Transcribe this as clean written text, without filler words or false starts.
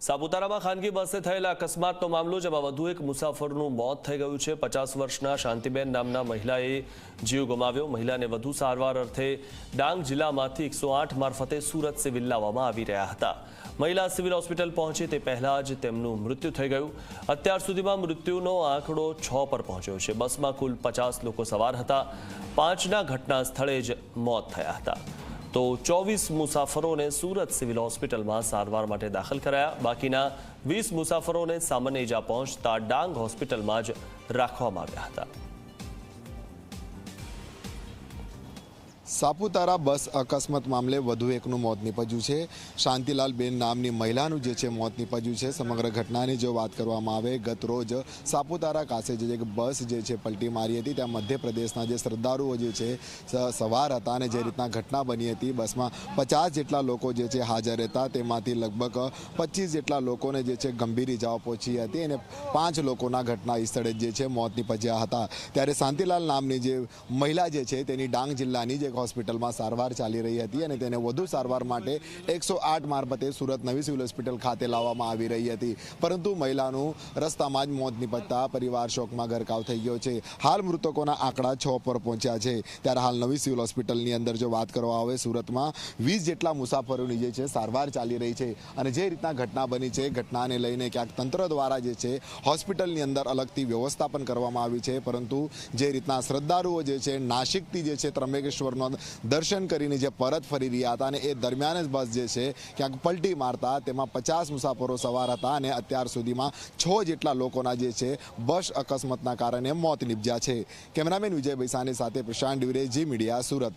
સાપુતારામાં ખાનગી બસે થયેલા અકસ્માતનો મામલો, જેમાં વધુ એક મુસાફરનું મોત થઈ ગયું છે। 50 વર્ષના શાંતિબેન નામના મહિલાએ જીવ ગુમાવ્યો। મહિલાને વધુ સારવાર અર્થે ડાંગ જિલ્લામાંથી 108 મારફતે સુરત સિવિલ લાવવામાં આવી રહ્યા હતા। મહિલા સિવિલ હોસ્પિટલ પહોંચી તે પહેલા જ તેમનું મૃત્યુ થઈ ગયું। અત્યાર સુધીમાં મૃત્યુનો આંકડો 6 પર પહોંચ્યો છે। બસમાં કુલ 50 લોકો સવાર હતા। 5ના ઘટના સ્થળે જ મોત થયા હતા। તો 24 મુસાફરોને સુરત સિવિલ હોસ્પિટલમાં સારવાર માટે દાખલ કરાયા। બાકીના 20 મુસાફરોને સામાન્ય ઇજા પહોંચતા ડાંગ હોસ્પિટલમાં જ રાખવામાં આવ્યા હતા। સાપુતારા બસ અકસ્માત મામલે વધુ એકનું મોત નીપજ્યું છે। શાંતિલાલબેન નામની મહિલાનું જે છે મોત નીપજ્યું છે। સમગ્ર ઘટનાની જો વાત કરવામાં આવે, ગત રોજ સાપુતારા પાસે જે એક બસ જે છે પલટી મારી હતી। ત્યાં મધ્યપ્રદેશના જે શ્રદ્ધાળુઓ જે છે સવાર હતા અને જે રીતના ઘટના બની હતી, બસમાં 50 જેટલા લોકો જે છે હાજર હતા। તેમાંથી લગભગ 25 જેટલા લોકોને જે છે ગંભીર ઇજાઓ પહોંચી હતી અને 5 લોકોના ઘટના સ્થળે જે છે મોત નીપજ્યા હતા। ત્યારે શાંતિલાલ નામની જે મહિલા જે છે તેની ડાંગ જિલ્લાની જે હોસ્પિટલમાં સારવાર ચાલી રહી હતી અને તેને વધુ સારવાર માટે 108 મારફતે સુરત નવી સિવિલ હોસ્પિટલ ખાતે લાવવામાં આવી રહી હતી। પરંતુ મહિલાનું રસ્તામાં જ મોત નીપજતા પરિવાર શોકમાં ગરકાવ થઈ ગયો છે। હાલ મૃતકોના આંકડા 6 પર પહોંચ્યા છે। ત્યારે હાલ નવી સિવિલ હોસ્પિટલની અંદર જો વાત કરવામાં આવે, સુરતમાં 20 જેટલા મુસાફરોની જે છે સારવાર ચાલી રહી છે। અને જે રીતના ઘટના બની છે, ઘટનાને લઈને ક્યાંક તંત્ર દ્વારા જે છે હોસ્પિટલની અંદર અલગથી વ્યવસ્થા પણ કરવામાં આવી છે। પરંતુ જે રીતના શ્રદ્ધાળુઓ જે છે નાસિકથી જે છે ત્રંબકેશ્વરનો દર્શન કરીને જે પરત ફરી રહ્યા હતા અને એ દરમિયાન જ બસ જે છે ક્યાંક પલટી મારતા તેમાં 50 મુસાફરો સવાર હતા અને અત્યાર સુધીમાં 6 જેટલા લોકોના જે છે બસ અકસ્માતના કારણે મોત નીપજ્યા છે। કેમેરામેન વિજય બૈસાની સાથે પ્રશાંત ડિવરે, જી મીડિયા, સુરત।